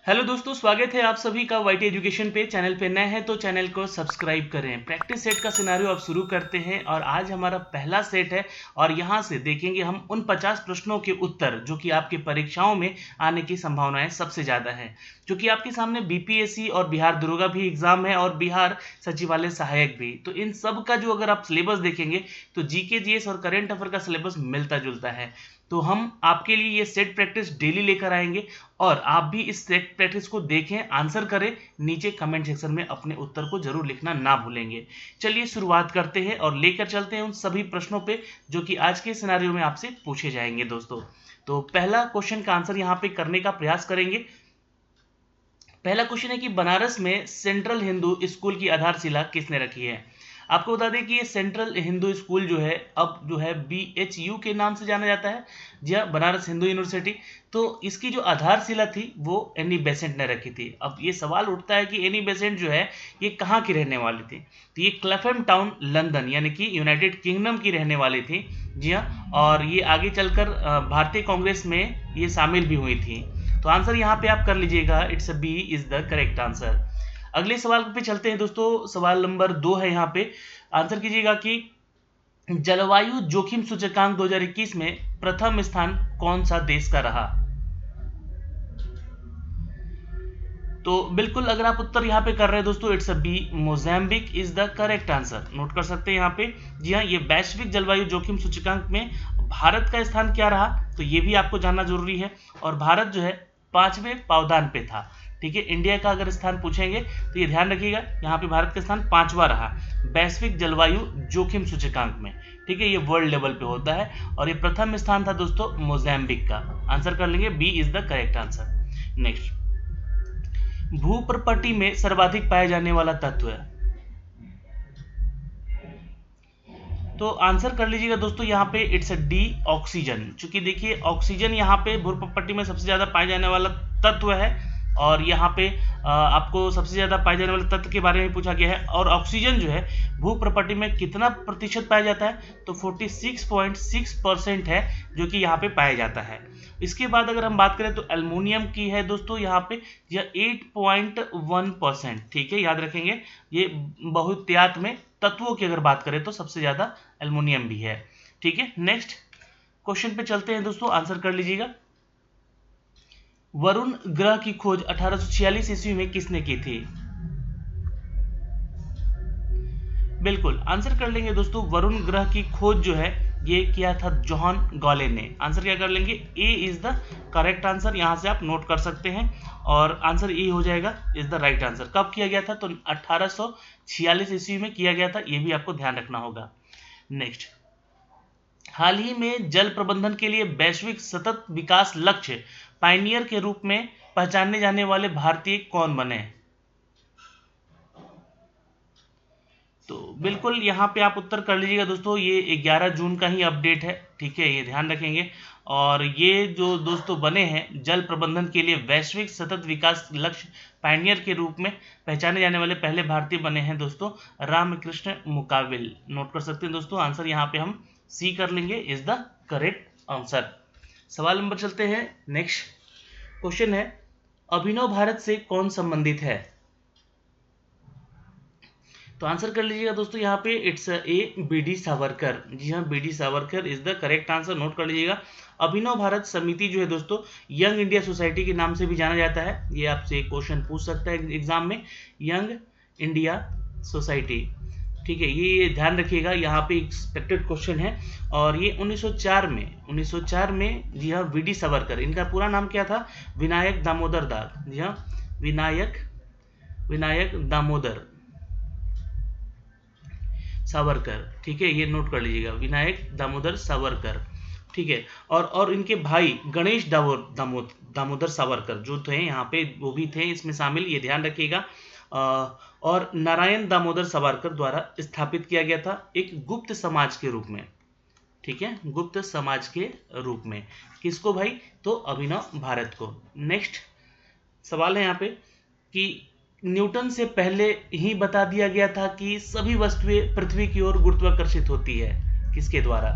Hello दोस्तों, स्वागत है आप सभी का वाईटी एजुकेशन पे। चैनल पे नए हैं तो चैनल को सब्सक्राइब करें। प्रैक्टिस सेट का सिनारियो अब शुरू करते हैं और आज हमारा पहला सेट है और यहाँ से देखेंगे हम उन 50 प्रश्नों के उत्तर जो कि आपके परीक्षाओं में आने की संभावनाएं सबसे ज़्यादा है। क्योंकि आपके सामने बीपीएससी और बिहार दरोगा भी एग्जाम है और बिहार सचिवालय सहायक भी, तो इन सब का जो अगर आप सिलेबस देखेंगे तो जीके जीएस और करंट अफेयर का सिलेबस मिलता जुलता है। तो हम आपके लिए ये सेट प्रैक्टिस डेली लेकर आएंगे और आप भी इस सेट प्रैक्टिस को देखें, आंसर करें, नीचे कमेंट सेक्शन में अपने उत्तर को जरूर लिखना ना भूलेंगे। चलिए शुरुआत करते हैं और लेकर चलते हैं उन सभी प्रश्नों पे जो कि आज के सिनारियो में आपसे पूछे जाएंगे दोस्तों। तो पहला क्वेश्चन का आंसर यहाँ पे करने का प्रयास करेंगे। पहला क्वेश्चन है कि बनारस में सेंट्रल हिंदू स्कूल की आधारशिला किसने रखी है। आपको बता दें कि ये सेंट्रल हिंदू स्कूल जो है अब जो है BHU के नाम से जाना जाता है, जी हाँ, बनारस हिंदू यूनिवर्सिटी। तो इसकी जो आधारशिला थी वो एनी बेसेंट ने रखी थी। अब ये सवाल उठता है कि एनी बेसेंट जो है ये कहाँ की रहने वाली थी। तो ये क्लैफहम टाउन लंदन यानी कि यूनाइटेड किंगडम की रहने वाली थी, जी हाँ, और ये आगे चलकर भारतीय कांग्रेस में ये शामिल भी हुई थी। तो आंसर यहाँ पे आप कर लीजिएगा, it's B is the correct answer. अगले सवाल पे चलते हैं दोस्तों। सवाल नंबर 2 है, यहाँ पे आंसर कीजिएगा कि जलवायु जोखिम सूचकांक 2021 में प्रथम स्थान कौन सा देश का रहा। तो बिल्कुल अगर आप उत्तर यहाँ पे कर रहे हैं दोस्तों, it's B Mozambique is the correct answer. Note कर सकते हैं यहाँ पे। जी हाँ, ये वैश्विक जलवायु जोखिम सूचकांक में भारत का स्थान क्या रहा, तो ये भी आपको जानना जरूरी है। और भारत जो है 5वें पावदान पे था। ठीक है, इंडिया का अगर स्थान पूछेंगे तो ये ध्यान रखिएगा, यहाँ पे भारत का स्थान 5वां रहा वैश्विक जलवायु जोखिम सूचकांक में। ठीक है, ये वर्ल्ड लेवल पे होता है और ये प्रथम स्थान था दोस्तों मोजाम्बिक का। आंसर कर लेंगे, B is the correct answer. Next, भूप्रपट्टी में सर्वाधिक पाया जाने वाला तत्व है। तो आंसर कर लीजिएगा दोस्तों यहाँ पे, इट्स डी ऑक्सीजन। चूंकि देखिए ऑक्सीजन यहाँ पे भूप्रपट्टी में सबसे ज्यादा पाया जाने वाला तत्व है और यहाँ पे आपको सबसे ज्यादा पाए जाने वाले तत्व के बारे में पूछा गया है। और ऑक्सीजन जो है भूप्रपट्टी में कितना प्रतिशत पाया जाता है, तो 46.6% है जो कि यहाँ पे पाया जाता है। इसके बाद अगर हम बात करें तो एल्युमिनियम की है दोस्तों यहाँ पे, यह 8.1%। ठीक है, याद रखेंगे ये बहुतायत में तत्वों की अगर बात करें तो सबसे ज्यादा एल्युमिनियम भी है। ठीक है, नेक्स्ट क्वेश्चन पे चलते हैं दोस्तों, आंसर कर लीजिएगा। वरुण ग्रह की खोज 1846 ईस्वी में किसने की थी। बिल्कुल आंसर कर लेंगे दोस्तों, वरुण ग्रह की खोज जो है ये किया था जॉन गॉले ने। आंसर क्या कर लेंगे, ए इज द करेक्ट आंसर। यहां से आप नोट कर सकते हैं और आंसर ए हो जाएगा, इज द राइट आंसर। कब किया गया था, तो 1846 ईस्वी में किया गया था, ये भी आपको ध्यान रखना होगा। नेक्स्ट, हाल ही में जल प्रबंधन के लिए वैश्विक सतत विकास लक्ष्य पायनियर के रूप में पहचाने जाने वाले भारतीय कौन बने। तो बिल्कुल यहाँ पे आप उत्तर कर लीजिएगा दोस्तों, ये 11 जून का ही अपडेट है। ठीक है, ये ध्यान रखेंगे। और ये जो दोस्तों बने हैं जल प्रबंधन के लिए वैश्विक सतत विकास लक्ष्य पायनियर के रूप में पहचाने जाने वाले पहले भारतीय बने हैं दोस्तों रामकृष्ण मुकाविल। नोट कर सकते हैं दोस्तों, आंसर यहाँ पे हम सी कर लेंगे, इज द करेक्ट आंसर। सवाल नंबर चलते हैं। नेक्स्ट क्वेश्चन है, अभिनव भारत से कौन संबंधित है। तो आंसर कर लीजिएगा दोस्तों यहाँ पे, इट्स ए BD सावरकर। जी हाँ, BD Savarkar is the correct answer. Note कर लीजिएगा। अभिनव भारत समिति जो है दोस्तों यंग इंडिया सोसाइटी के नाम से भी जाना जाता है। ये आपसे क्वेश्चन पूछ सकता है एग्जाम में, यंग इंडिया सोसाइटी। ठीक है, ये ध्यान रखिएगा, यहाँ पे एक्सपेक्टेड क्वेश्चन है। और ये 1904 में जी हाँ VD सावरकर, इनका पूरा नाम क्या था, विनायक दामोदर दास। जी हाँ, विनायक दामोदर सावरकर। ठीक है, ये नोट कर लीजिएगा, विनायक दामोदर सावरकर। ठीक है, और इनके भाई गणेश दामोदर सावरकर जो थे यहाँ पे वो भी थे इसमें शामिल, ये ध्यान रखिएगा। और नारायण दामोदर सावरकर द्वारा स्थापित किया गया था एक गुप्त समाज के रूप में। ठीक है, गुप्त समाज के रूप में किसको भाई, तो अभिनव भारत को। नेक्स्ट सवाल है यहाँ पे कि न्यूटन से पहले ही बता दिया गया था कि सभी वस्तुएं पृथ्वी की ओर गुरुत्वाकर्षित होती है, किसके द्वारा।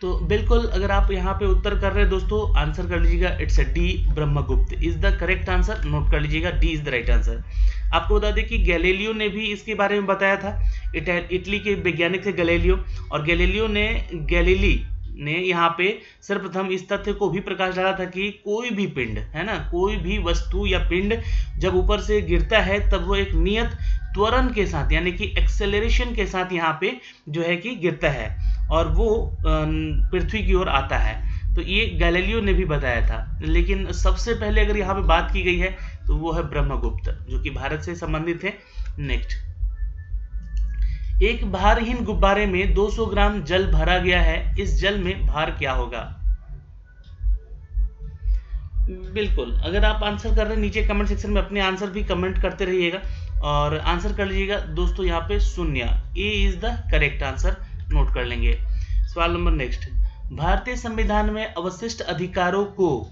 तो बिल्कुल अगर आप यहाँ पे उत्तर कर रहे हैं दोस्तों, आंसर कर लीजिएगा, it's D, Brahmagupta is the correct answer. Note कर लीजिएगा, D is the right answer. आपको बता दें कि गैलीलियो ने भी इसके बारे में बताया था। इटली के वैज्ञानिक थे गैलीलियो, और गैलीलियो ने गैलीली ने यहाँ पे सर्वप्रथम इस तथ्य को भी प्रकाश डाला था कि कोई भी पिंड है ना, कोई भी वस्तु या पिंड जब ऊपर से गिरता है तब वो एक नियत त्वरण के साथ यानी कि एक्सेलरेशन के साथ यहाँ पे जो है कि गिरता है और वो पृथ्वी की ओर आता है। तो ये गैलीलियो ने भी बताया था। लेकिन सबसे पहले अगर यहाँ पे बात की गई है तो वो है ब्रह्मगुप्त, जो कि भारत से संबंधित है। नेक्स्ट, एक भारहीन गुब्बारे में 200 ग्राम जल भरा गया है, इस जल में भार क्या होगा? बिल्कुल अगर आप आंसर कर रहे हैं नीचे कमेंट सेक्शन में अपने आंसर भी कमेंट करते रहिएगा और आंसर कर लीजिएगा दोस्तों यहाँ पे शून्य, A is the correct answer. Note कर लेंगे। सवाल नंबर नेक्स्ट, भारतीय संविधान में अवशिष्ट अधिकारों को,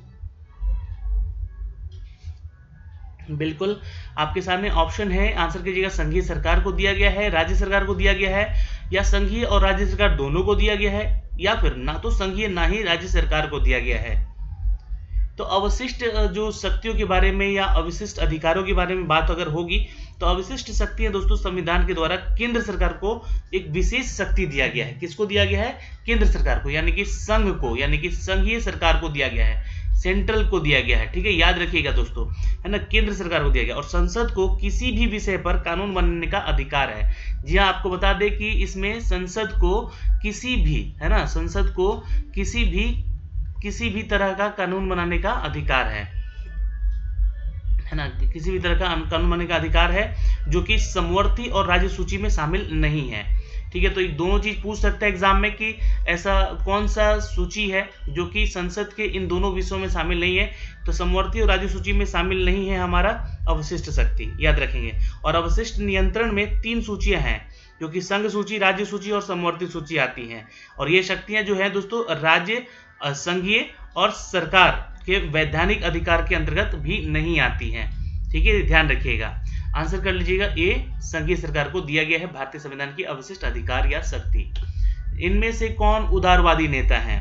बिल्कुल आपके सामने ऑप्शन है, आंसर कीजिएगा, संघीय सरकार को दिया गया है, राज्य सरकार को दिया गया है, या संघीय और राज्य सरकार दोनों को दिया गया है, या फिर ना तो संघीय ना ही राज्य सरकार को दिया गया है। तो अवशिष्ट जो शक्तियों के बारे में या अवशिष्ट अधिकारों के बारे में बात अगर होगी तो अवशिष्ट शक्तियां दोस्तों संविधान के द्वारा केंद्र सरकार को एक विशेष शक्ति दिया गया है। किसको दिया गया है? केंद्र सरकार को, यानी कि संघ को, यानी कि संघीय सरकार को दिया गया है, सेंट्रल को दिया गया है। ठीक है, याद रखिएगा दोस्तों, है ना, केंद्र सरकार को दिया गया। और संसद को किसी भी विषय पर कानून बनाने का अधिकार है। जी हाँ, आपको बता दें कि इसमें संसद को किसी भी, है ना, संसद को किसी भी तरह का कानून बनाने का अधिकार है ना, किसी भी तरह का कानून बनाने का अधिकार है जो कि समवर्ती और राज्य सूची में शामिल नहीं है। ठीक है, तो ये दोनों चीज पूछ सकता है एग्जाम में कि ऐसा कौन सा सूची है जो कि संसद के इन दोनों विषयों में शामिल नहीं है। तो समवर्ती और राज्य सूची में शामिल नहीं है हमारा अवशिष्ट शक्ति, याद रखेंगे। और अवशिष्ट नियंत्रण में 3 सूचियां हैं जो कि संघ सूची, राज्य सूची और समवर्ती सूची आती हैं। और ये शक्तियां जो है दोस्तों राज्य, संघीय और सरकार के वैधानिक अधिकार के अंतर्गत भी नहीं आती हैं। ठीक है, ध्यान रखिएगा। आंसर कर लीजिएगा, ए, संघीय सरकार को दिया गया है भारतीय संविधान की अवशिष्ट अधिकार या शक्ति। इनमें से कौन उदारवादी नेता है?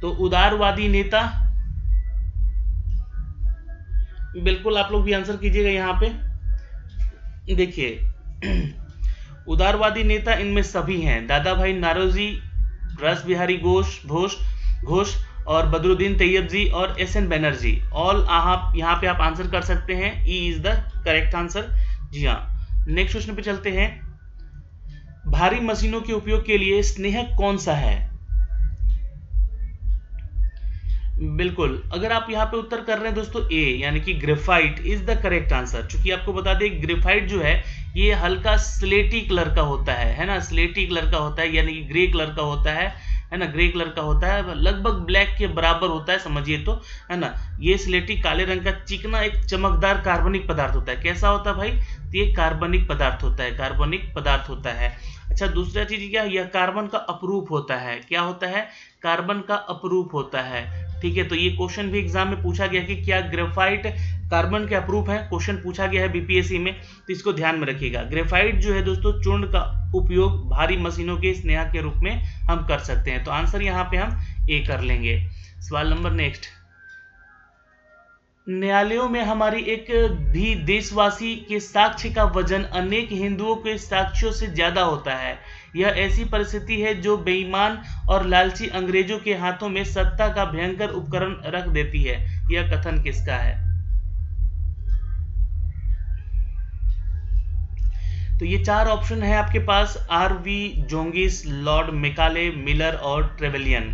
तो उदारवादी नेता, बिल्कुल आप लोग भी आंसर कीजिएगा यहाँ पे। देखिए उदारवादी नेता इनमें सभी हैं, दादा भाई नौरोजी, रास बिहारी घोष और बदरुद्दीन तैयबजी और एस.एन. बैनर्जी। ऑल आप यहाँ पे आप आंसर कर सकते हैं, E is the correct answer. जी हाँ, नेक्स्ट क्वेश्चन पे चलते हैं। भारी मशीनों के उपयोग के लिए स्नेहक कौन सा है? बिल्कुल अगर आप यहाँ पे उत्तर कर रहे हैं दोस्तों ए, यानी कि graphite is the correct answer. चूंकि आपको बता दें ग्रेफाइट जो है ये हल्का स्लेटी कलर का होता है ना, स्लेटी कलर का होता है, यानी कि ग्रे कलर का होता है ना, ग्रे कलर का होता है, लगभग ब्लैक के बराबर होता है समझिए तो, है ना। ये स्लेटी काले रंग का चिकना एक चमकदार कार्बनिक पदार्थ होता है। कैसा होता है भाई? तो ये कार्बनिक पदार्थ होता है, कार्बनिक पदार्थ होता है। अच्छा, दूसरा चीज क्या, यह कार्बन का अपरूप होता है। क्या होता है? कार्बन का अपरूप होता है। ठीक है, तो ये क्वेश्चन भी एग्जाम में पूछा गया कि क्या ग्रेफाइट कार्बन के अपरूप है, क्वेश्चन पूछा गया है बीपीएससी में, तो इसको ध्यान में रखिएगा। ग्रेफाइट जो है दोस्तों चूर्ण का उपयोग भारी मशीनों के स्नेहक के रूप में हम कर सकते हैं। तो आंसर यहाँ पे हम ए कर लेंगे। सवाल नंबर नेक्स्ट, न्यायालयों में हमारी एक भी देशवासी के साक्ष्य का वजन अनेक हिंदुओं के साक्ष्यों से ज्यादा होता है। यह ऐसी परिस्थिति है जो बेईमान और लालची अंग्रेजों के हाथों में सत्ता का भयंकर उपकरण रख देती है। यह कथन किसका है? तो ये 4 ऑप्शन है आपके पास, आर.वी. जोंगिस, लॉर्ड मेकाले, मिलर और ट्रेवेलियन।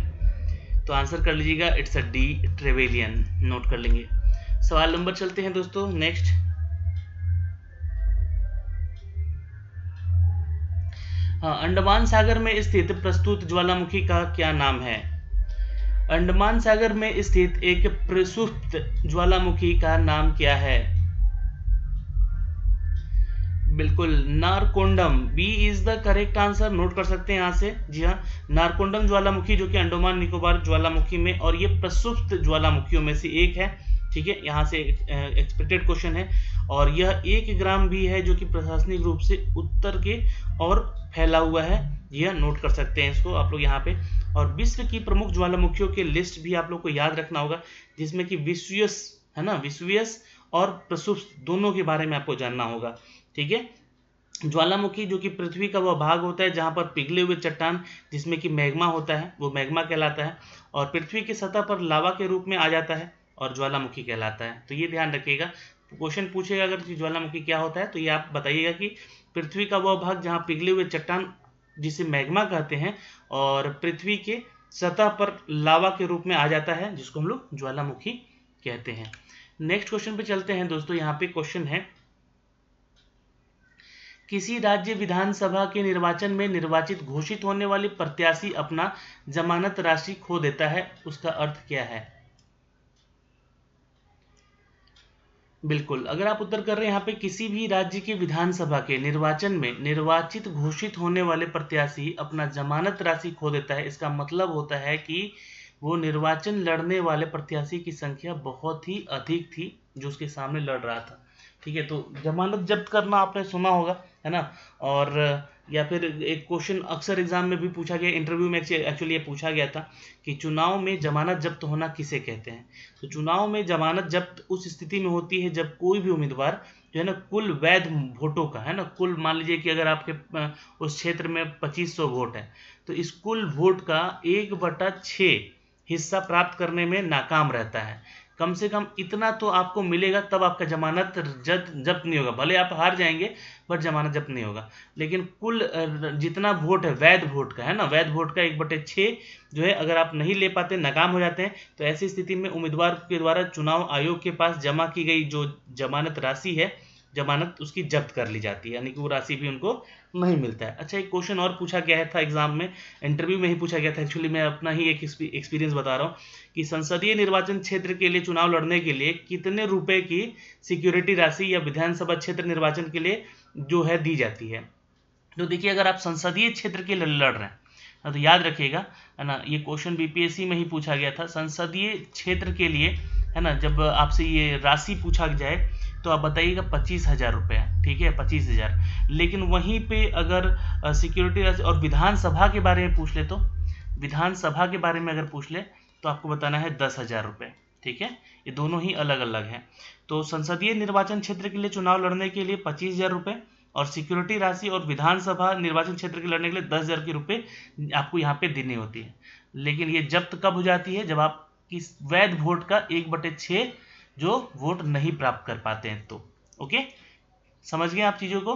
तो आंसर कर लीजिएगा, it's a D, Trevelyan. Note कर लेंगे। सवाल नंबर चलते हैं दोस्तों नेक्स्ट। हाँ, अंडमान सागर में स्थित प्रस्तुत ज्वालामुखी का क्या नाम है? अंडमान सागर में स्थित एक प्रसुप्त ज्वालामुखी का नाम क्या है? बिल्कुल Narcondam, B is the correct answer. Note कर सकते हैं यहाँ से। जी हाँ, नारकोंडम ज्वालामुखी जो कि अंडमान निकोबार ज्वालामुखी में और ये प्रसुप्त ज्वालामुखियों में से एक है। ठीक है, यहाँ से एक्सपेक्टेड क्वेश्चन है। और यह 1 ग्राम भी है जो कि प्रशासनिक रूप से उत्तर के और फैला हुआ है। जी हाँ, नोट कर सकते हैं इसको आप लोग यहाँ पे। और विश्व की प्रमुख ज्वालामुखियों के लिस्ट भी आप लोग को याद रखना होगा, जिसमें कि विस्वियस है ना, विस्वियस और प्रसुप्त दोनों के बारे में आपको जानना होगा। ठीक है, ज्वालामुखी जो कि पृथ्वी का वह भाग होता है जहां पर पिघले हुए चट्टान जिसमें कि मैग्मा होता है, वो मैग्मा कहलाता है, और पृथ्वी की सतह पर लावा के रूप में आ जाता है और ज्वालामुखी कहलाता है। तो ये ध्यान रखिएगा, क्वेश्चन पूछेगा अगर ज्वालामुखी क्या होता है तो ये आप बताइएगा कि पृथ्वी का वह भाग जहाँ पिघले हुए चट्टान जिसे मैग्मा कहते हैं और पृथ्वी के सतह पर लावा के रूप में आ जाता है, जिसको हम लोग ज्वालामुखी कहते हैं। नेक्स्ट क्वेश्चन पे चलते हैं दोस्तों। यहाँ पे क्वेश्चन है, किसी राज्य विधानसभा के निर्वाचन में निर्वाचित घोषित होने वाले प्रत्याशी अपना जमानत राशि खो देता है, उसका अर्थ क्या है? बिल्कुल, अगर आप उत्तर कर रहे हैं यहाँ पे किसी भी राज्य के विधानसभा के निर्वाचन में निर्वाचित घोषित होने वाले प्रत्याशी अपना जमानत राशि खो देता है, इसका मतलब होता है कि वो निर्वाचन लड़ने वाले प्रत्याशी की संख्या बहुत ही अधिक थी जो उसके सामने लड़ रहा था। ठीक है, तो जमानत जब्त करना आपने सुना होगा, है ना। और या फिर एक क्वेश्चन अक्सर एग्जाम में भी पूछा गया, इंटरव्यू में एक्चुअली ये पूछा गया था कि चुनाव में जमानत जब्त होना किसे कहते हैं। तो चुनाव में जमानत जब्त उस स्थिति में होती है जब कोई भी उम्मीदवार जो है ना कुल वैध वोटों का, है ना, कुल मान लीजिए कि अगर आपके उस क्षेत्र में 2500 वोट है तो इस कुल वोट का 1/6 हिस्सा प्राप्त करने में नाकाम रहता है। कम से कम इतना तो आपको मिलेगा तब आपका जमानत जब्त नहीं होगा, भले आप हार जाएंगे पर जमानत जब्त नहीं होगा। लेकिन कुल जितना वोट है वैध वोट का, है ना, वैध वोट का 1/6 जो है अगर आप नहीं ले पाते, नाकाम हो जाते हैं, तो ऐसी स्थिति में उम्मीदवार के द्वारा चुनाव आयोग के पास जमा की गई जो जमानत राशि है, जमानत उसकी जब्त कर ली जाती है, यानी कि वो राशि भी उनको नहीं मिलता है। अच्छा, एक क्वेश्चन और पूछा गया था एग्जाम में, इंटरव्यू में ही पूछा गया था, एक्चुअली मैं अपना ही एक एक्सपीरियंस बता रहा हूँ कि संसदीय निर्वाचन क्षेत्र के लिए चुनाव लड़ने के लिए कितने रुपए की सिक्योरिटी राशि या विधानसभा क्षेत्र निर्वाचन के लिए जो है दी जाती है। तो देखिए, अगर आप संसदीय क्षेत्र के लिए लड़ रहे हैं तो याद रखिएगा, है ना, ये क्वेश्चन बीपीएससी में ही पूछा गया था। संसदीय क्षेत्र के लिए, है ना, जब आपसे ये राशि पूछा जाए तो आप बताइएगा 25,000 रुपये, ठीक है, 25,000। लेकिन वहीं पे अगर सिक्योरिटी राशि और विधानसभा के बारे में पूछ ले, तो विधानसभा के बारे में अगर पूछ ले तो आपको बताना है 10,000 रुपये। ठीक है, ये दोनों ही अलग अलग हैं। तो संसदीय निर्वाचन क्षेत्र के लिए चुनाव लड़ने के लिए 25,000 रुपये और सिक्योरिटी राशि, और विधानसभा निर्वाचन क्षेत्र के लड़ने के लिए 10,000 के रुपये आपको यहाँ पे देनी होती है। लेकिन ये जब्त कब हो जाती है? जब आप किस वैध वोट का 1/6 जो वोट नहीं प्राप्त कर पाते हैं तो। ओके, समझ गए आप चीजों को।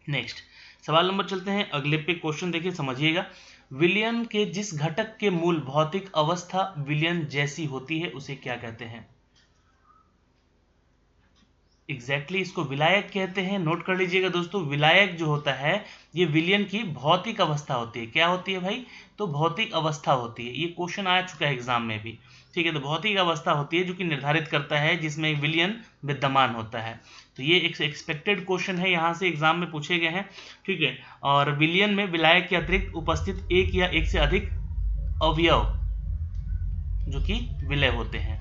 नेक्स्ट सवाल नंबर चलते हैं अगले पे। क्वेश्चन देखिए, समझिएगा। विलयन के जिस घटक के मूल भौतिक अवस्था विलयन जैसी होती है उसे क्या कहते हैं? एग्जैक्टली इसको विलायक कहते हैं। नोट कर लीजिएगा दोस्तों, विलायक जो होता है ये विलयन की भौतिक अवस्था होती है। क्या होती है भाई? तो भौतिक अवस्था होती है। ये क्वेश्चन आ चुका है एग्जाम में भी। ठीक है, तो भौतिक अवस्था होती है जो कि निर्धारित करता है जिसमें विलयन विद्यमान होता है। तो ये एक एक्सपेक्टेड क्वेश्चन है, यहाँ से एग्जाम में पूछे गए हैं। ठीक है, और विलयन में विलायक के अतिरिक्त उपस्थित एक या एक से अधिक अवयव जो कि विलय होते हैं।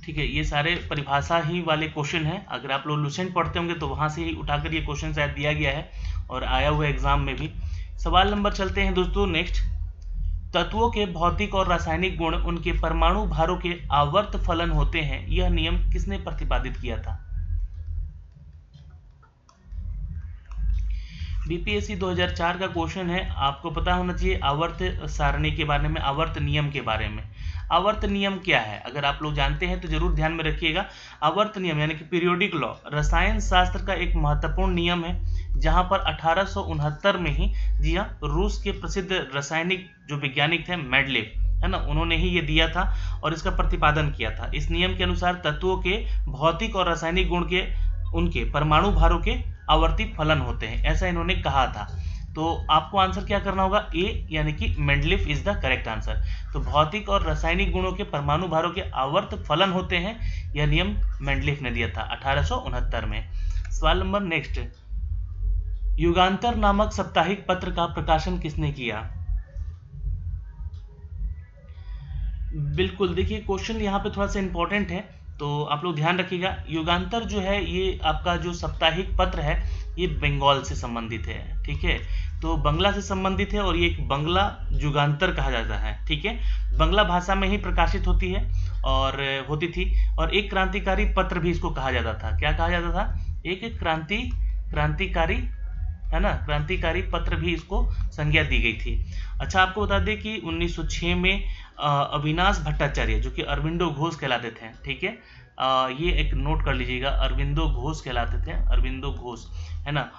ठीक है, ये सारे परिभाषा ही वाले क्वेश्चन हैं। अगर आप लोग लुसेंट पढ़ते होंगे तो वहां से ही उठाकर ये क्वेश्चन शायद दिया गया है और आया हुआ एग्जाम में भी। सवाल नंबर चलते हैं दोस्तों नेक्स्ट। तत्वों के भौतिक और रासायनिक गुण उनके परमाणु भारों के आवर्त फलन होते हैं, यह नियम किसने प्रतिपादित किया था? बीपीएससी 2004 का क्वेश्चन है, आपको पता होना चाहिए आवर्त सारणी के बारे में, आवर्त नियम के बारे में। आवर्त नियम क्या है? अगर आप लोग जानते हैं तो जरूर ध्यान में रखिएगा। आवर्त नियम यानी कि पीरियोडिक लॉ रसायन शास्त्र का एक महत्वपूर्ण नियम है, जहां पर 1869 में ही, जी हाँ, रूस के प्रसिद्ध रासायनिक जो वैज्ञानिक थे मेंडलीव, है ना, उन्होंने ही ये दिया था और इसका प्रतिपादन किया था। इस नियम के अनुसार तत्वों के भौतिक और रासायनिक गुण के उनके परमाणु भारों के आवर्ती फलन होते हैं, ऐसा इन्होंने कहा था। तो आपको आंसर क्या करना होगा? ए, यानी कि Mendeleev is the correct answer. तो भौतिक और रासायनिक गुणों के परमाणु भारों के आवर्त फलन होते हैं, यह नियम मेंडलीफ ने दिया था 1869 में। सवाल नंबर नेक्स्ट। युगांतर नामक साप्ताहिक पत्र का प्रकाशन किसने किया? बिल्कुल, देखिए क्वेश्चन यहाँ पे थोड़ा सा इंपॉर्टेंट है तो आप लोग ध्यान रखिएगा। युगांतर जो है ये आपका जो साप्ताहिक पत्र है ये बंगाल से संबंधित है, ठीक है। तो बंगला से संबंधित है और ये एक बंगला युगांतर कहा जाता है, ठीक है। बंगला भाषा में ही प्रकाशित होती है और होती थी, और एक क्रांतिकारी पत्र भी इसको कहा जाता था। क्या कहा जाता था? एक क्रांतिकारी, है ना, क्रांतिकारी पत्र भी इसको संज्ञा दी गई थी। अच्छा, आपको बता दें कि 1906 में अविनाश भट्टाचार्य जो कि अरविंदो घोष कहलाते थे, ठीक है, ये एक नोट कर लीजिएगा, अरविंदो घोष कहलाते थे, अरविंदो घोष, है ना,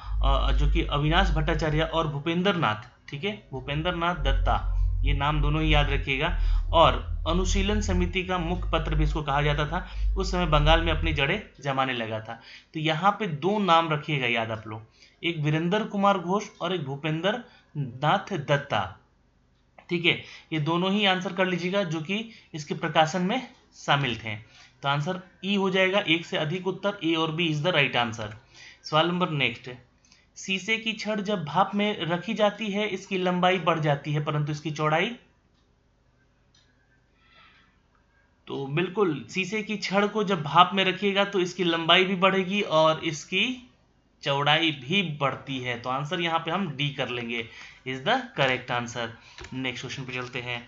जो कि अविनाश भट्टाचार्य और भूपेंद्र नाथ, ठीक है, भूपेंद्र नाथ दत्ता, ये नाम दोनों ही याद रखिएगा। और अनुशीलन समिति का मुख्य पत्र भी इसको कहा जाता था। उस समय बंगाल में अपनी जड़ें जमाने लगा था। तो यहाँ पे दो नाम रखिएगा याद आप लोग, एक वीरेंद्र कुमार घोष और एक भूपेंद्र नाथ दत्ता, ठीक है। ये दोनों ही आंसर कर लीजिएगा जो कि इसके प्रकाशन में शामिल थे। तो आंसर ई हो जाएगा, एक से अधिक उत्तर, ए और B is the right answer. सवाल नंबर नेक्स्ट, शीशे की छड़ जब भाप में रखी जाती है इसकी लंबाई बढ़ जाती है परंतु इसकी चौड़ाई, तो बिल्कुल शीशे की छड़ को जब भाप में रखिएगा तो इसकी लंबाई भी बढ़ेगी और इसकी चौड़ाई भी बढ़ती है। तो आंसर यहाँ पे हम डी कर लेंगे, is the correct answer. Next question पे चलते हैं।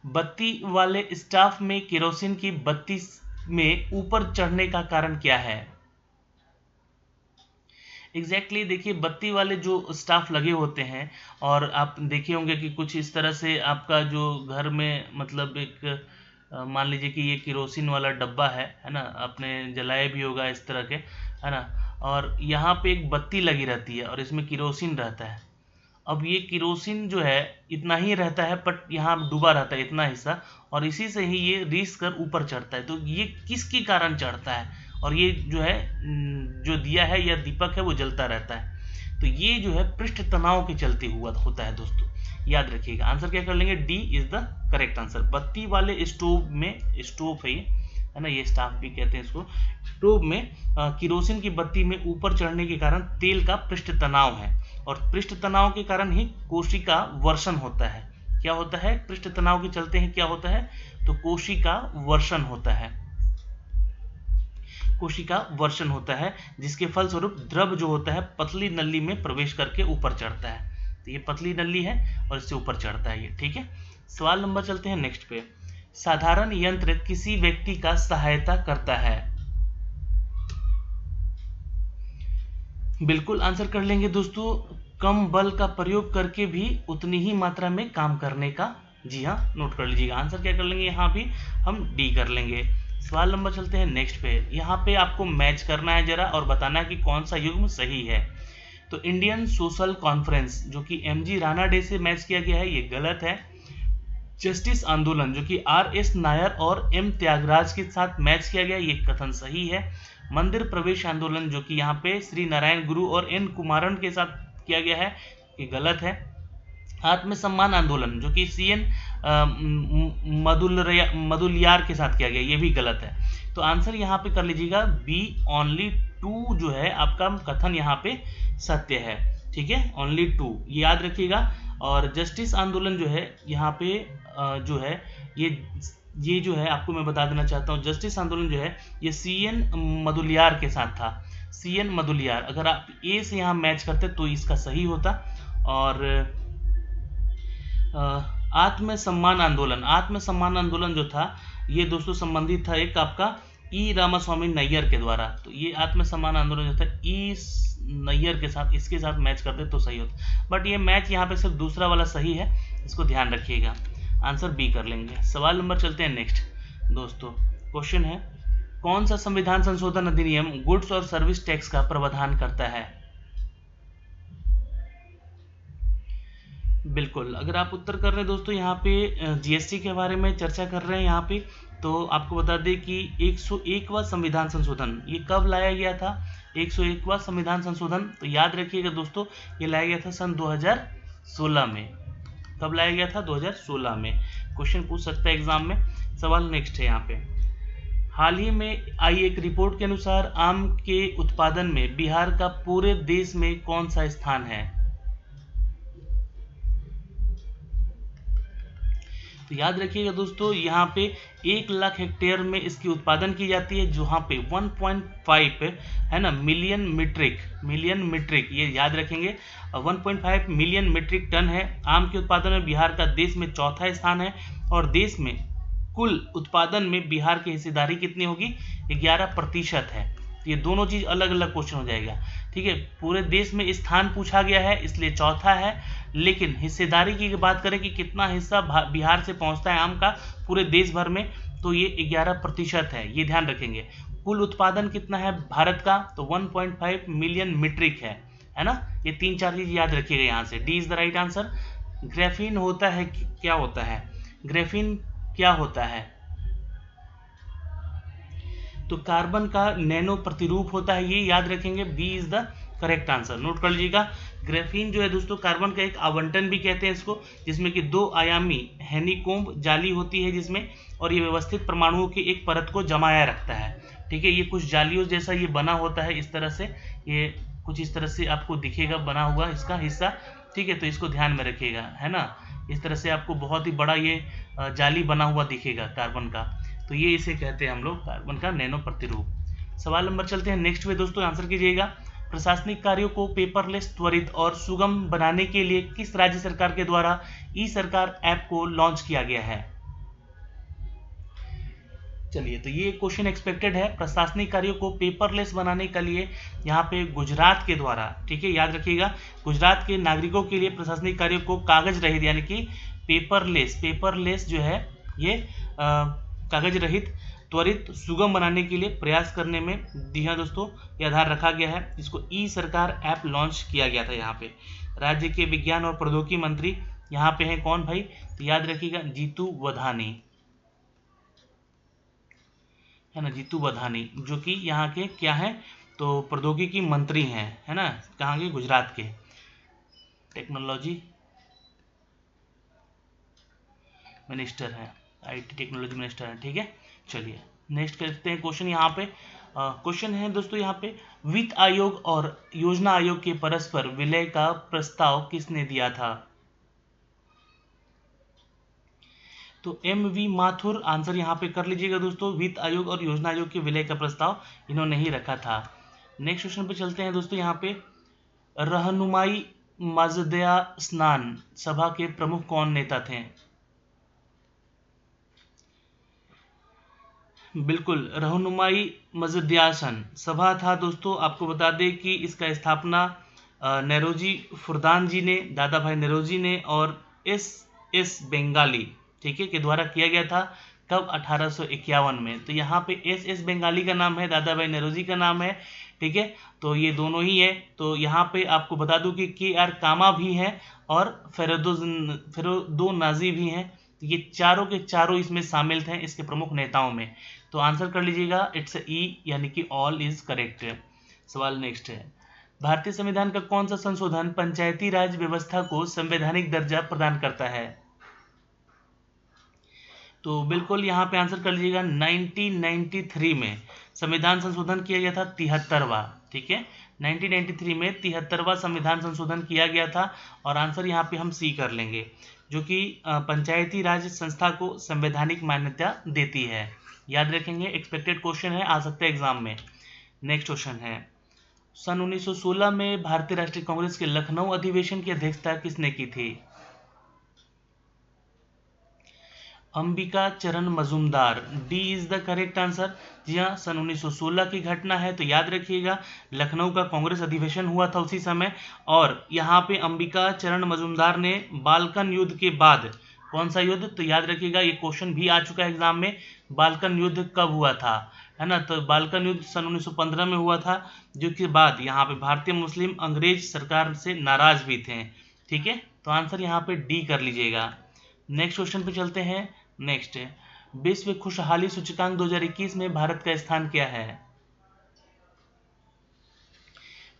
बत्ती वाले स्टाफ में केरोसिन की बत्ती में ऊपर चढ़ने का कारण क्या है? एग्जैक्टली देखिए, बत्ती वाले जो स्टाफ लगे होते हैं, और आप देखे होंगे कि कुछ इस तरह से आपका जो घर में मतलब एक मान लीजिए कि ये केरोसिन वाला डब्बा है ना, आपने जलाया भी होगा इस तरह के, है ना, और यहाँ पे एक बत्ती लगी रहती है और इसमें केरोसिन रहता है। अब ये केरोसिन जो है इतना ही रहता है, बट यहाँ डूबा रहता है इतना हिस्सा, और इसी से ही ये रिस कर ऊपर चढ़ता है। तो ये किसके कारण चढ़ता है? और ये जो है जो दिया है या दीपक है वो जलता रहता है, तो ये जो है पृष्ठ तनाव के चलते हुआ होता है दोस्तों, याद रखिएगा। आंसर क्या कर लेंगे? D is the correct answer. बत्ती वाले स्टोव में, स्टोव है ना, ये स्टाफ भी कहते हैं इसको, स्टोव में केरोसिन की बत्ती में ऊपर चढ़ने के कारण तेल का पृष्ठ तनाव है, और पृष्ठ तनाव के कारण ही कोशिका वर्षण होता है। क्या होता है? पृष्ठ तनाव के चलते हैं क्या होता है? तो कोशिका वर्षण होता है, कोशिका वर्षण होता है, जिसके फलस्वरूप द्रव जो होता है पतली नली में प्रवेश करके ऊपर चढ़ता है। तो ये पतली नली है और इससे ऊपर चढ़ता है ये, ठीक है। सवाल नंबर चलते हैं नेक्स्ट पे। साधारण यंत्र किसी व्यक्ति का सहायता करता है, बिल्कुल आंसर कर लेंगे दोस्तों, कम बल का प्रयोग करके भी उतनी ही मात्रा में काम करने का। जी हाँ, नोट कर लीजिएगा। आंसर क्या कर लेंगे? यहाँ भी हम डी कर लेंगे। सवाल नंबर चलते हैं नेक्स्ट पे। यहाँ पे आपको मैच करना है जरा और बताना है कि कौन सा युग्म सही है। तो इंडियन सोशल कॉन्फ्रेंस जो कि एमजी राणा डे से मैच किया गया है, ये गलत है। जस्टिस आंदोलन जो कि आर.एस. नायर और एम त्यागराज के साथ मैच किया गया, ये कथन सही है। मंदिर प्रवेश आंदोलन जो कि यहाँ पे श्री नारायण गुरु और एन कुमारन के साथ किया गया है, ये गलत है। आत्मसम्मान आंदोलन जो कि सीएन मदुलियार के साथ किया गया, ये भी गलत है। तो आंसर यहाँ पे कर लीजिएगा बी, ओनली 2 जो है आपका कथन यहाँ पे सत्य है, ठीक है, ओनली 2 ये याद रखिएगा। और जस्टिस आंदोलन जो है यहाँ पे जो है ये जो है आपको मैं बता देना चाहता हूँ, जस्टिस आंदोलन जो है ये सीएन मदुलियार के साथ था, सीएन मदुलियार। अगर आप ए से यहाँ मैच करते तो इसका सही होता। और आत्मसम्मान आंदोलन जो था ये दोस्तों संबंधित था एक आपका ई रामास्वामी नैयर के द्वारा। तो ये आत्मसम्मान आंदोलन जो था ई नैयर के साथ, इसके साथ मैच करते तो सही होता, बट ये मैच यहाँ पे सिर्फ दूसरा वाला सही है, इसको ध्यान रखिएगा। आंसर बी कर लेंगे। सवाल नंबर चलते हैं नेक्स्ट दोस्तों। क्वेश्चन है, कौन सा संविधान संशोधन अधिनियम गुड्स और सर्विस टैक्स का प्रावधान करता है? बिल्कुल, अगर आप उत्तर कर रहे हैं दोस्तों यहाँ पे जीएसटी के बारे में चर्चा कर रहे हैं यहाँ पे, तो आपको बता दें कि 101वां संविधान संशोधन ये कब लाया गया था? 101वां संविधान संशोधन, तो याद रखिएगा दोस्तों, ये लाया गया था सन 2016 में। कब लाया गया था? 2016 में। क्वेश्चन पूछ सकता है एग्जाम में। सवाल नेक्स्ट है यहाँ पे। हाल ही में आई एक रिपोर्ट के अनुसार आम के उत्पादन में बिहार का पूरे देश में कौन सा स्थान है? तो याद रखिएगा दोस्तों, यहाँ पे 1 लाख हेक्टेयर में इसकी उत्पादन की जाती है, जहाँ पे 1.5 है ना मिलियन मीट्रिक, ये याद रखेंगे, 1.5 मिलियन मीट्रिक टन है। आम के उत्पादन में बिहार का देश में चौथा स्थान है, और देश में कुल उत्पादन में बिहार की हिस्सेदारी कितनी होगी, 11% है। ये दोनों चीज अलग अलग क्वेश्चन हो जाएगा, ठीक है। पूरे देश में स्थान पूछा गया है इसलिए चौथा है, लेकिन हिस्सेदारी की बात करें कि कितना हिस्सा बिहार से पहुंचता है आम का पूरे देश भर में, तो ये 11% है, ये ध्यान रखेंगे। कुल उत्पादन कितना है भारत का, तो 1.5 मिलियन मीट्रिक है ना। ये 3-4 चीज याद रखिएगा यहाँ से। D is the right answer. Graphene होता है, क्या होता है ग्रेफीन, क्या होता है, तो कार्बन का नैनो प्रतिरूप होता है, ये याद रखेंगे। B is the correct answer, note कर लीजिएगा। ग्रेफीन जो है दोस्तों कार्बन का एक आवंटन भी कहते हैं इसको, जिसमें कि 2 आयामी हैनीकोम्ब जाली होती है जिसमें, और ये व्यवस्थित परमाणुओं की एक परत को जमाया रखता है, ठीक है। ये कुछ जालियों जैसा ये बना होता है इस तरह से, ये कुछ इस तरह से आपको दिखेगा बना हुआ इसका हिस्सा, ठीक है। तो इसको ध्यान में रखिएगा, है ना। इस तरह से आपको बहुत ही बड़ा ये जाली बना हुआ दिखेगा कार्बन का, तो ये इसे कहते हैं हम लोग कार्बन का नैनो प्रतिरूप। सवाल नंबर चलते हैं नेक्स्ट में दोस्तों, आंसर कीजिएगा। प्रशासनिक कार्यों को पेपरलेस, त्वरित और सुगम बनाने के लिए किस राज्य सरकार के द्वारा ई सरकार ऐप को लॉन्च किया गया है। चलिए, तो ये क्वेश्चन एक्सपेक्टेड है। प्रशासनिक कार्यों को पेपरलेस बनाने के लिए यहाँ पे गुजरात के द्वारा, ठीक है, याद रखिएगा, गुजरात के नागरिकों के लिए प्रशासनिक कार्यों को कागज रहित यानी कि पेपरलेस जो है ये कागज रहित, त्वरित, सुगम बनाने के लिए प्रयास करने में, जी हाँ दोस्तों, ये आधार रखा गया है। इसको ई सरकार ऐप लॉन्च किया गया था। यहाँ पे राज्य के विज्ञान और प्रौद्योगिकी मंत्री यहाँ पे हैं कौन भाई, तो याद रखिएगा जीतू वधानी, है ना, जीतू वधानी, जो कि यहाँ के क्या है, तो प्रौद्योगिकी मंत्री हैं, है ना, कहाँ के, गुजरात के, टेक्नोलॉजी मिनिस्टर है, आईटी टेक्नोलॉजी मिनिस्टर है, ठीक है। चलिए नेक्स्ट करते हैं क्वेश्चन। यहाँ पे क्वेश्चन है दोस्तों, यहाँ पे वित्त आयोग और योजना आयोग के परस्पर विलय का प्रस्ताव किसने दिया था, तो एम वी माथुर आंसर यहाँ पे कर लीजिएगा दोस्तों। वित्त आयोग और योजना आयोग के विलय का प्रस्ताव इन्होंने ही रखा था। नेक्स्ट क्वेश्चन पे चलते हैं दोस्तों। यहाँ पे रहनुमाई मजदया स्नान सभा के प्रमुख कौन नेता थे, बिल्कुल रहनुमाई मजद्यासन सभा था दोस्तों। आपको बता दें कि इसका स्थापना नेरोजी फुरदान जी ने, दादा भाई नेरोजी ने और एस बेंगाली, ठीक है, के द्वारा किया गया था। कब, 1851 में। तो यहाँ पे एस बेंगाली का नाम है, दादा भाई नेरोजी का नाम है, ठीक है। तो ये दोनों ही है। तो यहाँ पे आपको बता दूं कि KR कामा भी है और फेरोदो नाजी भी हैं। ये चारों के चारों इसमें शामिल थे इसके प्रमुख नेताओं में। तो आंसर कर लीजिएगा, इट्स ई, यानी कि ऑल इज करेक्ट। सवाल नेक्स्ट है, भारतीय संविधान का कौन सा संशोधन पंचायती राज व्यवस्था को संवैधानिक दर्जा प्रदान करता है, तो बिल्कुल यहाँ पे आंसर कर लीजिएगा, 1993 में संविधान संशोधन किया गया था, 73वां, ठीक है। 1993 में 73वां संविधान संशोधन किया गया था, और आंसर यहाँ पे हम सी कर लेंगे, जो कि पंचायती राज संस्था को संवैधानिक मान्यता देती है। याद रखेंगे, एक्सपेक्टेड क्वेश्चन है, आ सकता है एग्जाम में। नेक्स्ट क्वेश्चन है, सन 1916 में भारतीय राष्ट्रीय कांग्रेस के लखनऊ अधिवेशन की अध्यक्षता किसने की थी, Ambika Charan Majumdar. D is the correct answer. जी हाँ, सन 1916 की घटना है, तो याद रखिएगा लखनऊ का कांग्रेस अधिवेशन हुआ था उसी समय, और यहाँ पे अंबिका चरण मजूमदार ने बाल्कन युद्ध के बाद, कौन सा युद्ध, तो याद रखिएगा ये क्वेश्चन भी आ चुका है एग्जाम में, बाल्कन युद्ध कब हुआ था, है ना, तो बाल्कन युद्ध सन 1915 में हुआ था, जो के बाद यहाँ पे भारतीय मुस्लिम अंग्रेज सरकार से नाराज भी थे, ठीक है। तो आंसर यहाँ पे डी कर लीजिएगा। नेक्स्ट क्वेश्चन पे चलते हैं। नेक्स्ट है, विश्व खुशहाली सूचकांक 2021 में भारत का स्थान क्या है,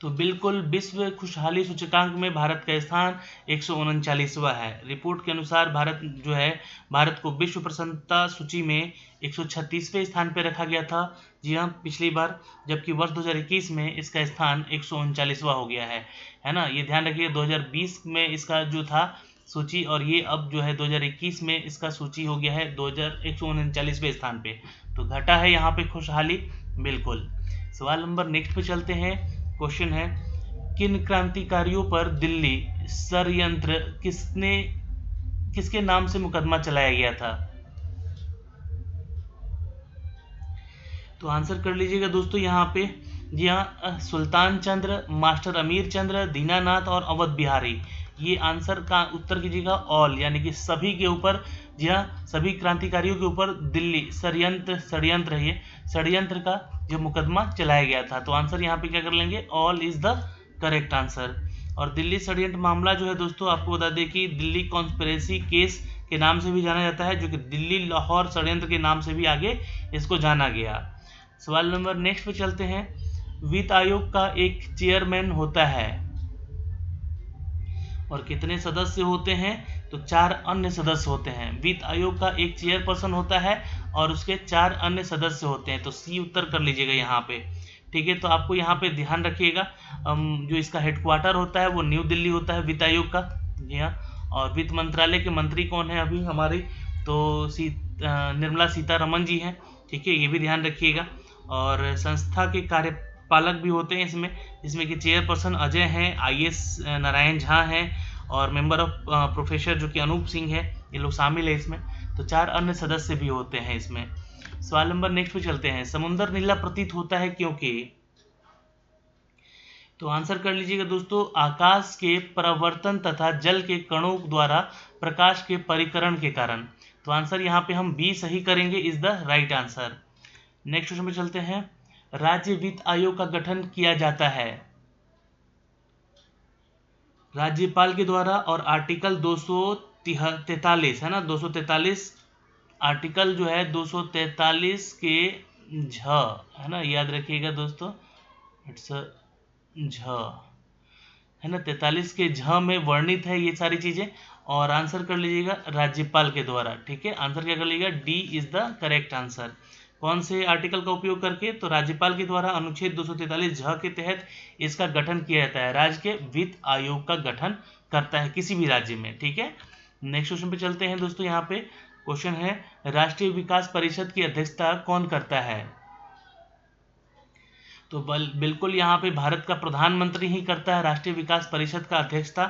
तो बिल्कुल विश्व खुशहाली सूचकांक में भारत का स्थान 139वां है। रिपोर्ट के अनुसार भारत जो है, भारत को विश्व प्रसन्नता सूची में 136वें स्थान पर रखा गया था, जी हाँ, पिछली बार, जबकि वर्ष 2021 में इसका स्थान 139वां हो गया है ना। ये ध्यान रखिए, 2020 में इसका जो था सूची, और ये अब जो है 2021 में इसका सूची हो गया है 2139वें स्थान पे। तो घटा है यहाँ पे खुशहाली, बिल्कुल। सवाल नंबर नेक्स्ट पे चलते हैं। क्वेश्चन है, किन क्रांतिकारियों पर दिल्ली षड्यंत्र किसके नाम से मुकदमा चलाया गया था? तो आंसर कर लीजिएगा दोस्तों यहाँ पे। जी हाँ, सुल्तान चंद्र, मास्टर अमीर चंद्र, दीनानाथ और अवध बिहारी। ये आंसर का उत्तर कीजिएगा ऑल, यानी कि सभी के ऊपर। जी हाँ, सभी क्रांतिकारियों के ऊपर दिल्ली षड्यंत्र का जो मुकदमा चलाया गया था। तो आंसर यहाँ पे क्या कर लेंगे, all is the correct answer. और दिल्ली षड्यंत्र मामला जो है दोस्तों, आपको बता दें कि दिल्ली कॉन्स्पिरेसी केस के नाम से भी जाना जाता है, जो कि दिल्ली लाहौर षड्यंत्र के नाम से भी आगे इसको जाना गया। सवाल नंबर नेक्स्ट पे चलते हैं। वित्त आयोग का एक चेयरमैन होता है और कितने सदस्य होते हैं? तो 4 अन्य सदस्य होते हैं। वित्त आयोग का एक चेयरपर्सन होता है और उसके 4 अन्य सदस्य होते हैं। तो सी उत्तर कर लीजिएगा यहाँ पे, ठीक है। तो आपको यहाँ पे ध्यान रखिएगा, जो इसका हेडक्वार्टर होता है वो न्यू दिल्ली होता है वित्त आयोग का। जी हाँ, और वित्त मंत्रालय के मंत्री कौन है अभी हमारे? तो निर्मला सीतारमण जी हैं, ठीक है, ये भी ध्यान रखिएगा। और संस्था के कार्यपालक भी होते हैं इसमें, जिसमें कि चेयरपर्सन अजय हैं, IAS नारायण झा हैं, और मेंबर ऑफ प्रोफेसर जो कि अनूप सिंह है, ये लोग शामिल है इसमें। तो 4 अन्य सदस्य भी होते हैं इसमें। सवाल नंबर नेक्स्ट पे चलते हैं। समुद्र नीला प्रतीत होता है क्योंकि? तो आंसर कर लीजिएगा दोस्तों, आकाश के परावर्तन तथा जल के कणों द्वारा प्रकाश के परिकरण के कारण। तो आंसर यहाँ पे हम बी सही करेंगे, is the right answer. Next question पे चलते हैं। राज्य वित्त आयोग का गठन किया जाता है राज्यपाल के द्वारा, और आर्टिकल 243 है ना, 243 आर्टिकल जो है 243 के झ है ना, याद रखिएगा दोस्तों, इट्स झ है ना, 43 के झ में वर्णित है ये सारी चीजें। और आंसर कर लीजिएगा राज्यपाल के द्वारा, ठीक है। आंसर क्या कर लीजिएगा, D is the correct answer. कौन से आर्टिकल का उपयोग करके? तो राज्यपाल के द्वारा अनुच्छेद 243 झ के तहत इसका गठन किया जाता है। राज्य के वित्त आयोग का गठन करता है किसी भी राज्य में, ठीक है। नेक्स्ट क्वेश्चन पे चलते हैं दोस्तों। यहाँ पे क्वेश्चन है, राष्ट्रीय विकास परिषद की अध्यक्षता कौन करता है? तो बिल्कुल यहाँ पे भारत का प्रधानमंत्री ही करता है राष्ट्रीय विकास परिषद का अध्यक्षता,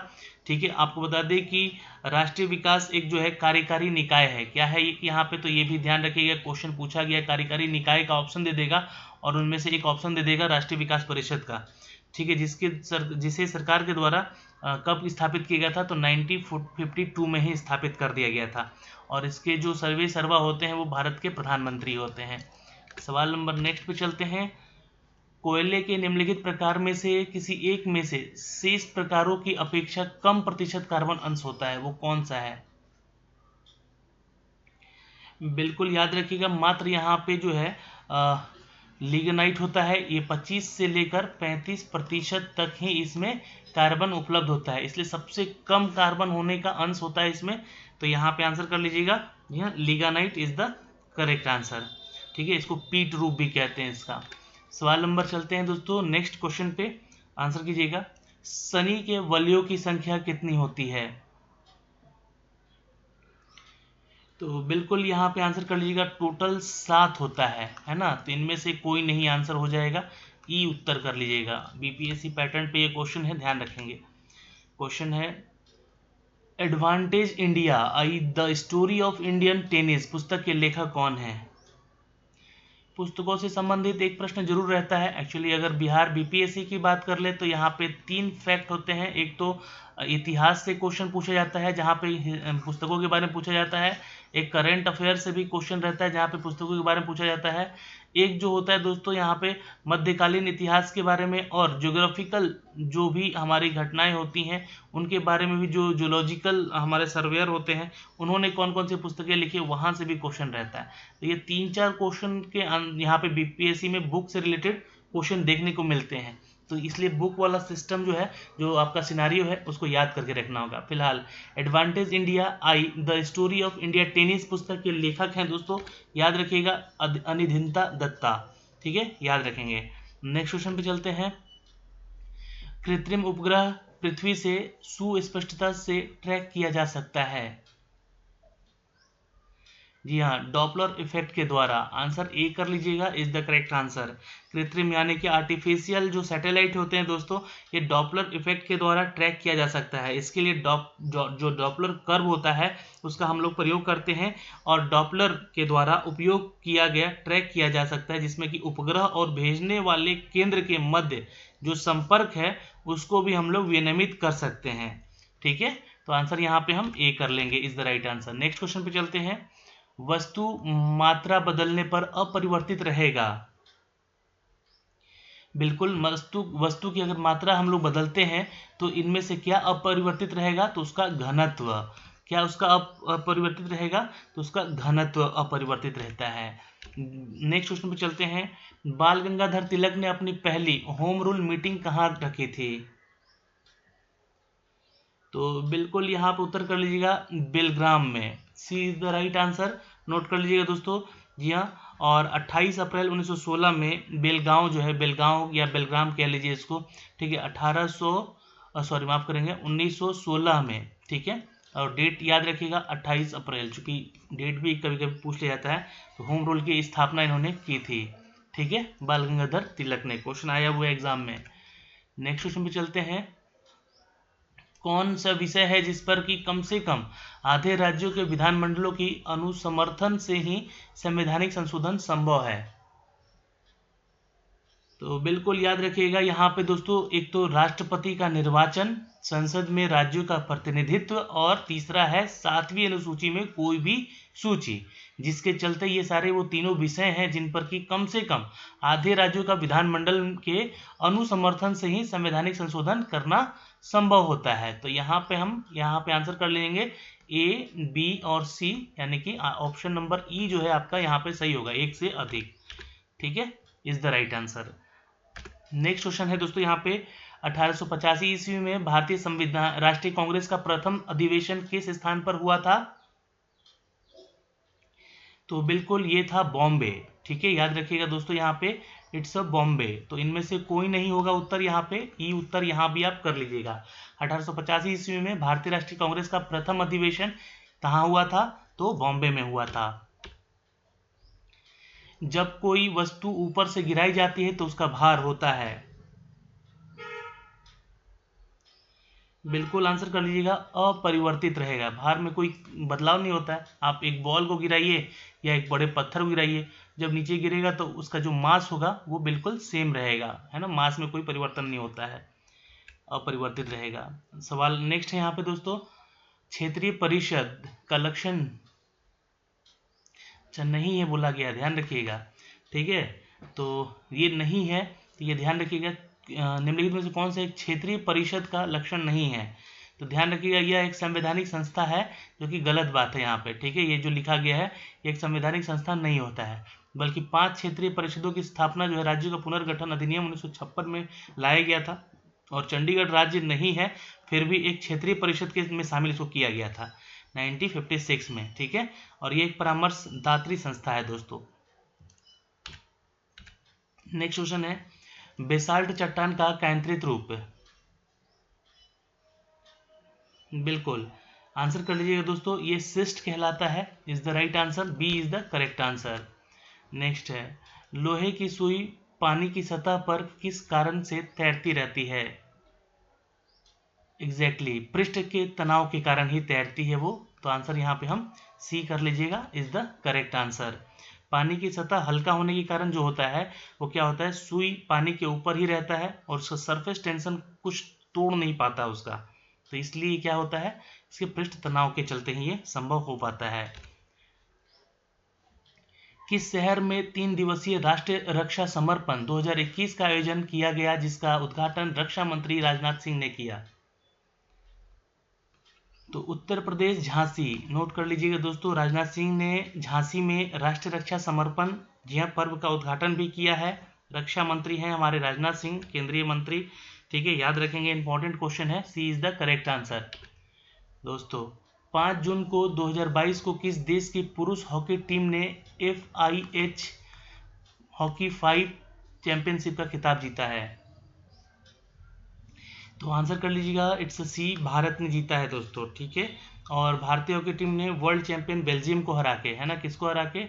ठीक है। आपको बता दें कि राष्ट्रीय विकास एक जो है कार्यकारी निकाय है। क्या है ये यहाँ पे? तो ये भी ध्यान रखिएगा, क्वेश्चन पूछा गया, कार्यकारी निकाय का ऑप्शन दे देगा और उनमें से एक ऑप्शन दे देगा राष्ट्रीय विकास परिषद का, ठीक है, जिसे सरकार के द्वारा कब स्थापित किया गया था? तो 1952 में ही स्थापित कर दिया गया था। और इसके जो सर्वा होते हैं वो भारत के प्रधानमंत्री होते हैं। सवाल नंबर नेक्स्ट पे चलते हैं। कोयले के निम्नलिखित प्रकार में से किसी एक में से शेष प्रकारों की अपेक्षा कम प्रतिशत कार्बन अंश होता है, वो कौन सा है? बिल्कुल याद रखिएगा, मात्र यहाँ पे जो है लिग्नाइट होता है। ये 25 से लेकर 35% तक ही इसमें कार्बन उपलब्ध होता है, इसलिए सबसे कम कार्बन होने का अंश होता है इसमें। तो यहाँ पे आंसर कर लीजिएगा, यहाँ lignite is the correct answer, ठीक है। इसको पीट रूप भी कहते हैं इसका। सवाल नंबर चलते हैं दोस्तों नेक्स्ट क्वेश्चन पे, आंसर कीजिएगा। शनि के वलयों की संख्या कितनी होती है? तो बिल्कुल यहाँ पे आंसर कर लीजिएगा, टोटल 7 होता है ना। तो इनमें से कोई नहीं आंसर हो जाएगा, ई उत्तर कर लीजिएगा। बीपीएससी पैटर्न पे ये क्वेश्चन है, ध्यान रखेंगे। क्वेश्चन है, advantage India I the story of Indian tennis पुस्तक के लेखक कौन है? पुस्तकों से संबंधित एक प्रश्न जरूर रहता है। एक्चुअली अगर बिहार बीपीएससी की बात कर ले तो यहाँ पे 3 फैक्ट होते हैं। एक तो इतिहास से क्वेश्चन पूछा जाता है जहाँ पे पुस्तकों के बारे में पूछा जाता है। एक करंट अफेयर से भी क्वेश्चन रहता है जहाँ पे पुस्तकों के बारे में पूछा जाता है। एक जो होता है दोस्तों यहाँ पे मध्यकालीन इतिहास के बारे में, और ज्योग्राफिकल जो भी हमारी घटनाएं होती हैं उनके बारे में भी, जो जूलॉजिकल हमारे सर्वेयर होते हैं उन्होंने कौन कौन सी पुस्तकें लिखी, वहाँ से भी क्वेश्चन रहता है। तो ये 3-4 क्वेश्चन के यहाँ पे बीपीएससी में बुक से रिलेटेड क्वेश्चन देखने को मिलते हैं। तो इसलिए बुक वाला सिस्टम जो है, जो आपका सिनारियो है, उसको याद करके रखना होगा। फिलहाल advantage India I the story of India tennis पुस्तक के लेखक हैं दोस्तों, याद रखिएगा, अनिधिंता दत्ता, ठीक है, याद रखेंगे। नेक्स्ट क्वेश्चन पे चलते हैं। कृत्रिम उपग्रह पृथ्वी से सुस्पष्टता से ट्रैक किया जा सकता है? जी हाँ, डॉपलर इफेक्ट के द्वारा। आंसर ए कर लीजिएगा, इज द करेक्ट आंसर। कृत्रिम यानी कि आर्टिफिशियल जो सैटेलाइट होते हैं दोस्तों, ये डॉपलर इफेक्ट के द्वारा ट्रैक किया जा सकता है। इसके लिए जो डॉपलर कर्व होता है उसका हम लोग प्रयोग करते हैं, और डॉपलर के द्वारा उपयोग किया गया ट्रैक किया जा सकता है, जिसमें कि उपग्रह और भेजने वाले केंद्र के मध्य जो संपर्क है उसको भी हम लोग विनियमित कर सकते हैं। ठीक है, तो आंसर यहाँ पे हम ए कर लेंगे, is the right answer. Next question पे चलते हैं। वस्तु मात्रा बदलने पर अपरिवर्तित रहेगा? बिल्कुल, वस्तु की अगर मात्रा हम लोग बदलते हैं तो इनमें से क्या अपरिवर्तित रहेगा? तो उसका घनत्व। क्या उसका अपरिवर्तित रहेगा? तो उसका घनत्व अपरिवर्तित रहता है। नेक्स्ट क्वेश्चन पे चलते हैं। बाल गंगाधर तिलक ने अपनी पहली होम रूल मीटिंग कहाँ रखी थी? तो बिल्कुल यहाँ पर उत्तर कर लीजिएगा, बेलग्राम में। C is the right answer, note कर लीजिएगा दोस्तों। जी हाँ, और 28 अप्रैल 1916 में बेलगांव जो है, बेलगांव या बेलग्राम कह लीजिए इसको, ठीक है, 1916 में, ठीक है। और डेट याद रखिएगा 28 अप्रैल, चूंकि डेट भी कभी कभी पूछ लिया जाता है। तो होम रूल की स्थापना इन्होंने की थी, ठीक है, बाल गंगाधर तिलक ने। क्वेश्चन आया हुआ है एग्जाम में। नेक्स्ट क्वेश्चन पे चलते हैं। कौन सा विषय है जिस पर कि कम से कम आधे राज्यों के विधानमंडलों की अनुसमर्थन से ही संवैधानिक संशोधन संभव है? तो बिल्कुल याद रखिएगा यहाँ पे दोस्तों, एक तो राष्ट्रपति का निर्वाचन, संसद में राज्यों का प्रतिनिधित्व, और तीसरा है 7वीं अनुसूची में कोई भी सूची, जिसके चलते ये सारे वो तीनों विषय हैं जिन पर कि कम से कम आधे राज्यों का विधानमंडल के अनुसमर्थन से ही संवैधानिक संशोधन करना संभव होता है। तो यहाँ पे आंसर कर लेंगे ए, बी और सी, यानी कि ऑप्शन नंबर ई जो है आपका यहाँ पे सही होगा, एक से अधिक। ठीक है, is the right answer. Next question है दोस्तों यहाँ पे, 1885 ईस्वी में भारतीय संविधान राष्ट्रीय कांग्रेस का प्रथम अधिवेशन किस स्थान पर हुआ था? तो बिल्कुल ये था बॉम्बे। ठीक है, याद रखिएगा दोस्तों, यहाँ पे इट्स अ बॉम्बे। तो इनमें से कोई नहीं होगा उत्तर, यहाँ पे ई उत्तर यहाँ भी आप कर लीजिएगा। 1885 ईस्वी में भारतीय राष्ट्रीय कांग्रेस का प्रथम अधिवेशन कहाँ हुआ था? तो बॉम्बे में हुआ था। जब कोई वस्तु ऊपर से गिराई जाती है तो उसका भार होता है? बिल्कुल आंसर कर लीजिएगा, अपरिवर्तित रहेगा। भार में कोई बदलाव नहीं होता है। आप एक बॉल को गिराइए या एक बड़े पत्थर को गिराइए, जब नीचे गिरेगा तो उसका जो मास होगा वो बिल्कुल सेम रहेगा, है ना, मास में कोई परिवर्तन नहीं होता है, अपरिवर्तित रहेगा। सवाल नेक्स्ट है यहाँ पे दोस्तों, क्षेत्रीय परिषद का लक्षण अच्छा नहीं है बोला गया, ध्यान रखिएगा। ठीक है, तो ये नहीं है, तो ये ध्यान रखिएगा, निम्नलिखित में से कौन सा एक क्षेत्रीय परिषद का लक्षण नहीं है? तो ध्यान रखिएगा, यह एक संवैधानिक संस्था है, जो कि गलत बात है यहाँ पे। ठीक है, ये जो लिखा गया है ये एक संवैधानिक संस्था नहीं होता है, बल्कि 5 क्षेत्रीय परिषदों की स्थापना जो है राज्य का पुनर्गठन अधिनियम 1956 में लाया गया था, और चंडीगढ़ राज्य नहीं है, फिर भी एक क्षेत्रीय परिषद के में शामिल इसको किया गया था 1956 में। ठीक है, और ये एक परामर्शदात्री संस्था है दोस्तों। नेक्स्ट क्वेश्चन है, बेसाल्ट चट्टान का कैंत्रित रूप? बिल्कुल आंसर कर लीजिएगा दोस्तों, ये सिस्ट कहलाता है, is the right answer, B is the correct answer. Next है, लोहे की सुई पानी की सतह पर किस कारण से तैरती रहती है? एग्जैक्टली पृष्ठ के तनाव के कारण ही तैरती है वो। तो आंसर यहाँ पे हम सी कर लीजिएगा, इज द करेक्ट आंसर। पानी की सतह हल्का होने के कारण जो होता है वो क्या होता है, सुई पानी के ऊपर ही रहता है और उसका सरफेस टेंशन कुछ तोड़ नहीं पाता उसका, तो इसलिए क्या होता है, इसके पृष्ठ तनाव के चलते ही ये संभव हो पाता है। किस शहर में 3 दिवसीय राष्ट्रीय रक्षा समर्पण 2021 का आयोजन किया गया, जिसका उद्घाटन रक्षा मंत्री राजनाथ सिंह ने किया? तो उत्तर प्रदेश झांसी, नोट कर लीजिएगा दोस्तों, राजनाथ सिंह ने झांसी में राष्ट्रीय रक्षा समर्पण पर्व का उद्घाटन भी किया है। रक्षा मंत्री हैं हमारे राजनाथ सिंह, केंद्रीय मंत्री। ठीक है, याद रखेंगे, इंपॉर्टेंट क्वेश्चन है, सी इज द करेक्ट आंसर। दोस्तों 5 जून को 2022 को किस देश की पुरुष हॉकी टीम ने FIH हॉकी 5 चैंपियनशिप का खिताब जीता है? तो आंसर कर लीजिएगा, इट्स सी, भारत ने जीता है दोस्तों, ठीक है। और भारतीय हॉकी टीम ने वर्ल्ड चैंपियन बेल्जियम को हरा के, है ना, किसको हरा के,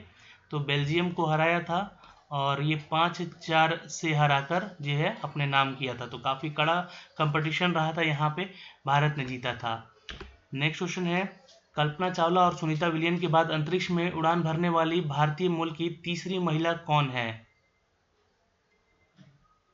तो बेल्जियम को हराया था और ये 5-4 से हराकर जो है अपने नाम किया था। तो काफ़ी कड़ा कंपटीशन रहा था यहाँ पे, भारत ने जीता था। नेक्स्ट क्वेश्चन है, कल्पना चावला और सुनीता विलियम के बाद अंतरिक्ष में उड़ान भरने वाली भारतीय मूल की तीसरी महिला कौन है,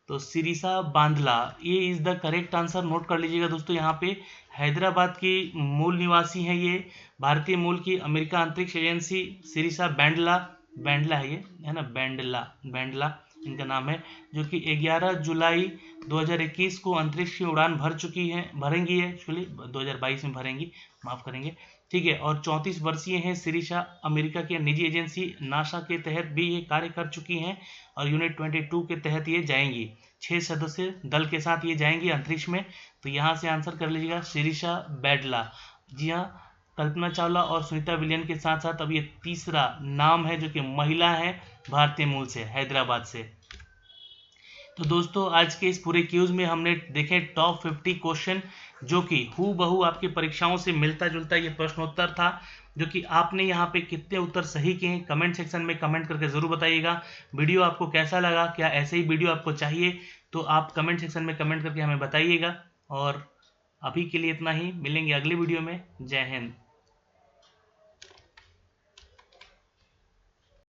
तो सिरिसा बांदला, ये is the correct answer. Note कर लीजिएगा दोस्तों, यहाँ पे हैदराबाद की मूल निवासी हैं ये, भारतीय मूल की अमेरिका अंतरिक्ष एजेंसी सिरिसा बैंडला, बैंडला है ये, है ना, बैंडला, बैंडला इनका नाम है, जो कि 11 जुलाई 2021 को अंतरिक्ष की उड़ान भर चुकी हैं, भरेंगी है एक्चुअली 2022 में भरेंगी, माफ करेंगे, ठीक है। और 34 वर्षीय हैं सिरिसा, अमेरिका की निजी एजेंसी नासा के तहत भी ये कार्य कर चुकी हैं और यूनिट 22 के तहत ये जाएंगी, 6 सदस्य दल के साथ ये जाएंगी अंतरिक्ष में। तो यहाँ से आंसर कर लीजिएगा सिरिसा बैडला। जी हाँ, कल्पना चावला और सुनीता विलियम के साथ साथ अब ये तीसरा नाम है जो कि महिला है भारतीय मूल से, हैदराबाद से। तो दोस्तों आज के इस पूरे क्यूज में हमने देखे टॉप 50 क्वेश्चन, जो कि हूबहू आपकी परीक्षाओं से मिलता जुलता ये प्रश्नोत्तर था, जो कि आपने यहाँ पे कितने उत्तर सही किए कमेंट सेक्शन में कमेंट करके ज़रूर बताइएगा। वीडियो आपको कैसा लगा, क्या ऐसे ही वीडियो आपको चाहिए, तो आप कमेंट सेक्शन में कमेंट करके हमें बताइएगा। और अभी के लिए इतना ही, मिलेंगे अगले वीडियो में। जय हिंद।